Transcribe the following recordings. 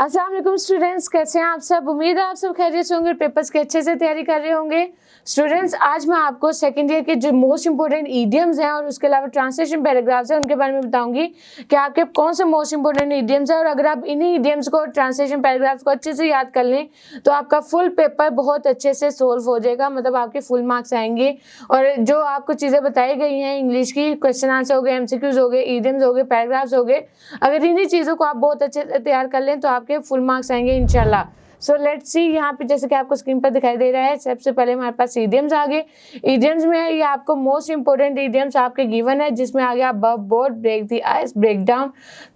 अस्सलाम वालेकुम स्टूडेंट्स, कैसे हैं आप सब। उम्मीद है आप सब खैरियत से होंगे, पेपर्स की अच्छे से तैयारी कर रहे होंगे। स्टूडेंट्स, आज मैं आपको सेकंड ईयर के जो मोस्ट इंपॉर्टेंट ईडियम्स हैं और उसके अलावा ट्रांसलेशन पैराग्राफ्स हैं उनके बारे में बताऊंगी कि आपके कौन से मोस्ट इंपॉर्टेंट ईडियम्स हैं। और अगर आप इन्हीं ईडियम्स को, ट्रांसलेशन पैराग्राफ्स को अच्छे से याद कर लें तो आपका फुल पेपर बहुत अच्छे से सोल्व हो जाएगा, मतलब आपके फुल मार्क्स आएंगे। और जो आपको चीज़ें बताई गई हैं, इंग्लिश की क्वेश्चन आंसर हो गए, MCQs हो गए, ईडियम्स हो गए, पैराग्राफ्स हो गए, अगर इन्हीं चीज़ों को आप बहुत अच्छे से तैयार कर लें तो आपके फुल मार्क्स आएंगे इंशाल्लाह। सो लेट्स सी, यहाँ पे जैसे कि आपको स्क्रीन पर दिखाई दे रहा है, सबसे पहले हमारे पास ईडियम्स आ गए। ईडियम्स में ये आपको मोस्ट इंपोर्टेंट ईडियम्स आपके गिवन है, जिसमें आ गया above board, break the ice, break down,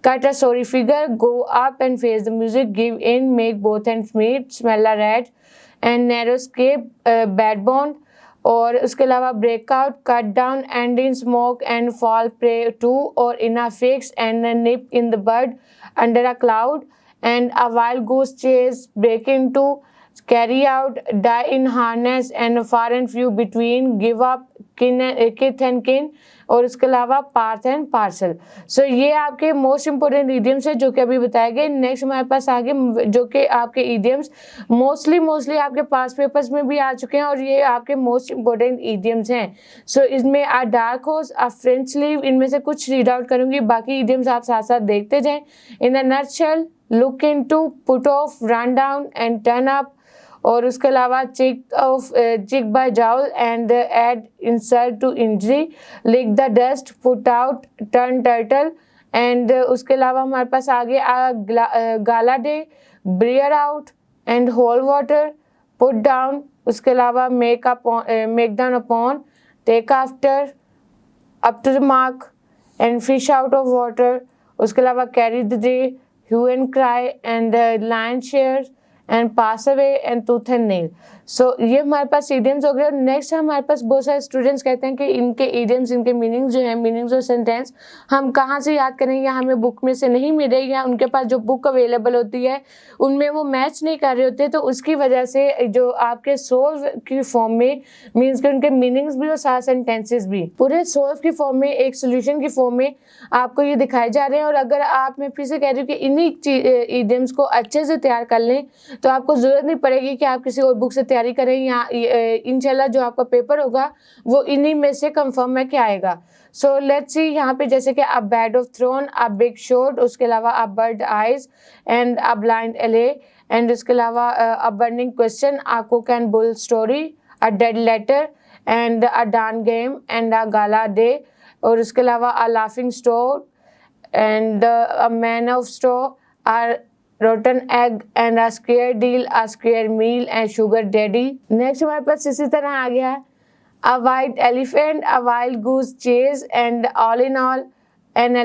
cut a sorry figure, go up and face the music, give in, make both ends meet, smell a rat and narrow escape, bad bond. और उसके अलावा breakout, cut down, end in smoke and fall prey to, और in a fix and nip in the bud under a cloud, and a wild goose chase, break into, carry out, die in harness and far and few between, give up, kith and kin, और उसके अलावा Partha and parcel. सो ये आपके most important idioms है जो कि अभी बताए गए। नेक्स्ट हमारे पास आगे जो कि आपके ईडियम्स मोस्टली आपके पास पेपर्स में भी आ चुके हैं और ये आपके मोस्ट इंपोर्टेंट ईडियम्स हैं। सो इसमें आ डार्क हॉर्स, आ फ्रेंच लीव, इनमें से कुछ रीड आउट करूंगी, बाकी ईडियम्स आप साथ साथ देखते जाएं। In a nutshell, look into, put off, run down and turn up, और उसके अलावा cheek by jowl and add insult to injury, lick the dust, put out, turn turtle. And उसके अलावा हमारे पास आगे gala day, bear out and hot water, put down. उसके अलावा make down upon, take after, up to the mark and fish out of water. उसके अलावा carry the day, hue and cry and lion shares and pass away and tooth and nail। सो ये हमारे पास idioms हो गए। और next हमारे पास बहुत सारे स्टूडेंट्स कहते हैं कि इनके इडियम्स, इनके मीनिंग्स जो है, मीनिंग्स और सेंटेंस हम कहाँ से याद करें, या हमें बुक में से नहीं मिल रही, या उनके पास जो बुक अवेलेबल होती है उनमें वो मैच नहीं कर रहे होते, तो उसकी वजह से जो आपके सोल्व की फॉर्म में मीन्स कि उनके मीनिंग्स भी और साथ सेंटेंसेस भी पूरे सोल्व की फॉर्म में, एक सोल्यूशन की फॉर्म में आपको ये दिखाए जा रहे हैं। और अगर आप, मैं फिर से कह रही हूँ कि इन्हीं इडियम्स को अच्छे से तैयार कर लें तो आपको ज़रूरत नहीं पड़ेगी कि आप किसी और बुक से तैयारी करें, या इंशाल्लाह जो आपका पेपर होगा वो इन्हीं में से कंफर्म है कि आएगा। सो लेट्स सी, यहाँ पे जैसे कि a bed of thorns, a big shot, उसके अलावा a bird's eye and a blind alley, and उसके अलावा a burning question, a cock and bull story, a dead letter and a done game and a gala day, और उसके अलावा a laughing stock and a man of straw, a rotten egg and a square deal, a square meal and sugar daddy। Next हमारे पास इसी तरह आ गया है a white elephant, a wild goose chase and all in all an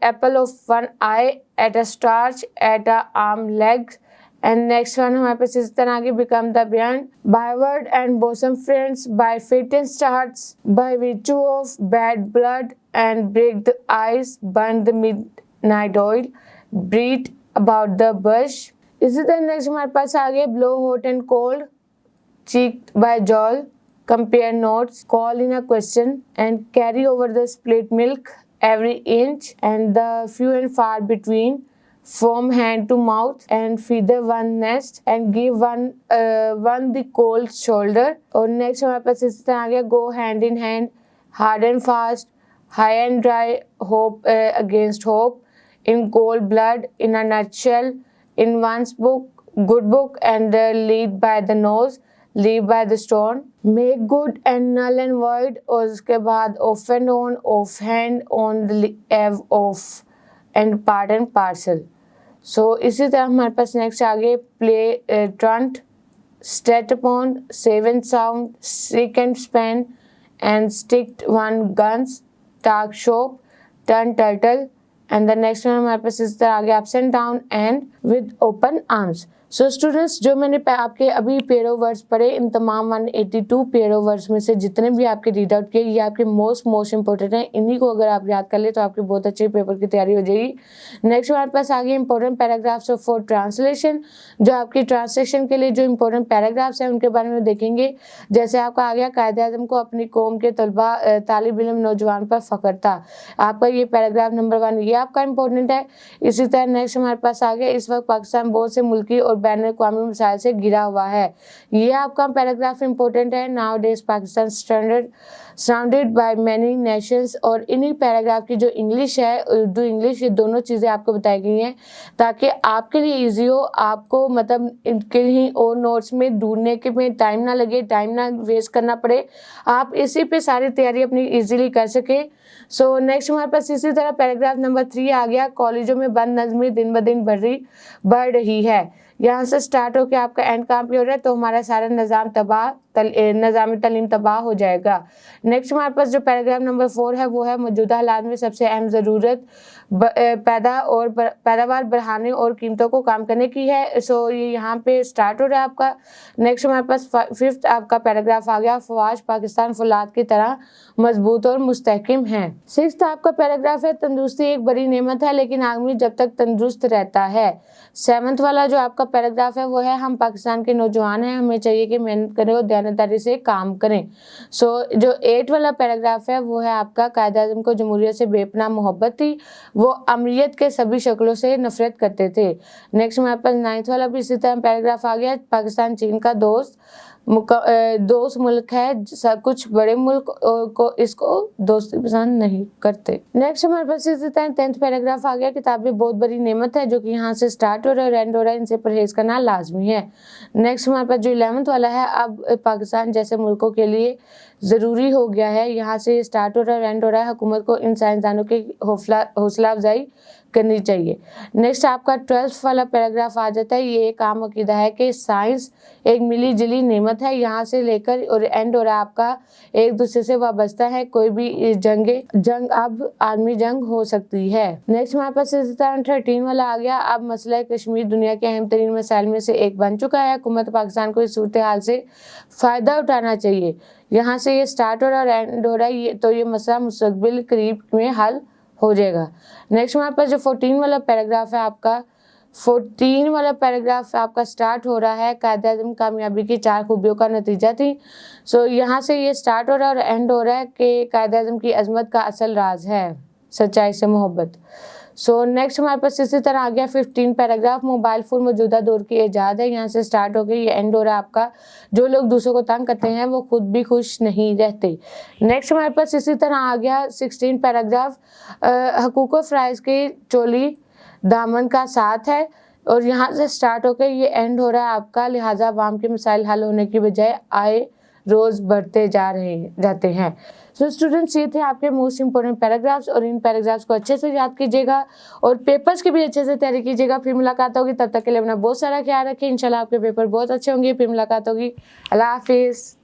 apple of one eye, at a starch, at a arm legs। And next one हमारे पास इस तरह आगे, बिकम द बयान, by word and bosom friends, by fits and starts, by virtue of bad blood and break the ice, burn the midnight oil, beat about the bush. इसी तरह next हमारे पास आगे, blow hot and cold, cheeked by Joel, compare notes, call in a question and carry over the split milk every inch and the few and far between, from hand to mouth and feather one nest and give one the cold shoulder। और next हमारे पास इस तरह आ गया, go hand in hand, hard and fast, high and dry, hope against hope, in cold blood, in a nutshell, in one's book, good book and lead by the nose, leave by the stone, make good and null and void, और उसके बाद off and on, off hand, on the eve off and part and parcel। सो इसी तरह हमारे पास next आगे, play truant, state upon, safe and sound, seek and spin and stick one's guns, talk shop, turn turtle. And the next one हमारे पास इस तरह आगे, ups and downs and with open arms. So students, जो मैंने आपके अभी pair of words पढ़े, इन तमाम 182 पेयर ऑफ वर्ड्स में से जितने भी आपके रीड आउट किए, ये आपके मोस्ट इंपॉर्टेंट है। इन्हीं को अगर आप याद कर ले तो आपकी बहुत अच्छी पेपर की तैयारी हो जाएगी। नेक्स्ट हमारे पास आ गए important paragraphs of for translation, जो आपकी ट्रांसलेशन के लिए जो इंपॉर्टेंट पैराग्राफ्स हैं उनके बारे में देखेंगे। जैसे आपका आ गया, कायद-ए-आज़म को अपनी कौम के तलबा तालिब इल्म नौजवान पर फ़ख्र था, आपका ये पैराग्राफ नंबर 1 ये आपका इंपॉर्टेंट है। इसी तरह नेक्स्ट हमारे पास आ गया, इस वक्त पाकिस्तान बहुत से मुल्की और बैन अक़वामी मसाइल से घिरा हुआ है, ये आपका पैराग्राफ इंपॉर्टेंट है। Now days Pakistan surrounded by many Nations, और इन्हीं पैराग्राफ की जो इंग्लिश है, उर्दू इंग्लिश, ये दोनों चीज़ें आपको बताई गई हैं ताकि आपके लिए ईजी हो, आपको मतलब कहीं और नोट्स में ढूंढने के में टाइम ना लगे, टाइम ना वेस्ट करना पड़े, आप इसी पे सारी तैयारी अपनी ईजिली कर सके। सो नेक्स्ट हमारे पास इसी तरह पैराग्राफ नंबर 3 आ गया, कॉलेजों में बंद नज़मी दिन ब दिन बढ़ रही है। यहाँ से स्टार्ट होकर आपका एंड कहाँ पे हो रहा है, तो हमारा सारा निज़ाम तालीम तबाह हो जाएगा। नेक्स्ट हमारे पास जो पैराग्राफ नंबर 4 है वो है, मौजूदा हालात में सबसे अहम ज़रूरत पैदावार बढ़ाने और कीमतों को कम करने की है। सो ये यहाँ पे स्टार्ट हो रहा है आपका। नेक्स्ट हमारे पास 5th आपका पैराग्राफ आ गया, फवाज पाकिस्तान फौलाद की तरह मजबूत और मुस्तहकम है। 6th आपका पैराग्राफ है, तंदुरुस्ती एक बड़ी नेमत है लेकिन आदमी जब तक तंदुरुस्त रहता है। 7th वाला जो आपका पैराग्राफ है वो है, हम पाकिस्तान के नौजवान हैं, हमें चाहिए कि मेहनत करें और दयानतदारी से काम करें। सो जो 8 वाला पैराग्राफ है वो है आपका, कायद-ए-आज़म को जमहूरियत से बेपनाह मोहब्बत थी, वो अमरीयत के सभी शक्लों से नफरत करते थे। नेक्स्ट हमारे पास 9th वाला भी इसी तरह पैराग्राफ आ गया, पाकिस्तान चीन का दोस्त मुल्क है, कुछ बड़े मुल्क को इसको दोस्ती पसंद नहीं करते। नेक्स्ट हमारे पास इसी तरह 10th पैराग्राफ आ गया, किताबें बहुत बड़ी नेमत है जो कि यहाँ से स्टार्ट हो रहा है और एंड हो रहा है, इनसे परहेज करना लाजमी है। नेक्स्ट हमारे पास जो 11th वाला है, अब पाकिस्तान जैसे मुल्कों के लिए ज़रूरी हो गया है, यहाँ से स्टार्ट हो रहा है और एंड हो रहा है, हुकूमत को इन साइंसदानों की हौसला अफजाई करनी चाहिए। नेक्स्ट आपका 12th वाला पैराग्राफ आ जाता है, ये एक आम अकीदा है कि साइंस एक मिली जुली नेमत है, यहाँ से लेकर और एंड हो रहा है आपका एक दूसरे से वाबस्ता है, कोई भी जंग अब आदमी जंग हो सकती है। नेक्स्ट हमारे पास इसी तरह 13 वाला आ गया, अब मसला कश्मीर दुनिया के अहम तरीन मसाइल में से एक बन चुका है, हुकूमत पाकिस्तान को इस सूरत हाल से फ़ायदा उठाना चाहिए। यहाँ से ये स्टार्ट हो रहा है और एंड हो रहा है, तो ये मसला मुस्तकबिल करीब में हल हो जाएगा। नेक्स्ट हमारे पास जो 14 वाला पैराग्राफ है आपका, 14 वाला पैराग्राफ आपका स्टार्ट हो रहा है, कायद-ए-आज़म कामयाबी की 4 खूबियों का नतीजा थी। सो यहाँ से ये स्टार्ट हो रहा है और एंड हो रहा है कि कायद-ए-आज़म की अजमत का असल राज है सच्चाई से मोहब्बत। सो नेक्स्ट हमारे पास इसी तरह आ गया 15 पैराग्राफ, मोबाइल फ़ोन मौजूदा दौर की ईजाद है, यहाँ से स्टार्ट हो गई, ये एंड हो रहा है आपका, जो लोग दूसरों को तंग करते हैं वो खुद भी खुश नहीं रहते। नेक्स्ट हमारे पास इसी तरह आ गया 16 पैराग्राफ, हकूक़ व फ़राइज़ की चोली दामन का साथ है, और यहाँ से स्टार्ट होकर ये एंड हो रहा है आपका, लिहाजा अवाम के मसाइल हल होने की बजाय आए रोज़ बढ़ते जाते हैं। सो स्टूडेंट्स, ये थे आपके मोस्ट इंपॉर्टेंट पैराग्राफ्स, और इन पैराग्राफ्स को अच्छे से याद कीजिएगा और पेपर्स की भी अच्छे से तैयारी कीजिएगा। फिर मुलाकात होगी, तब तक के लिए अपना बहुत सारा ख्याल रखिए। इंशाल्लाह आपके पेपर बहुत अच्छे होंगे। फिर मुलाकात होगी। अल्लाह हाफिज़।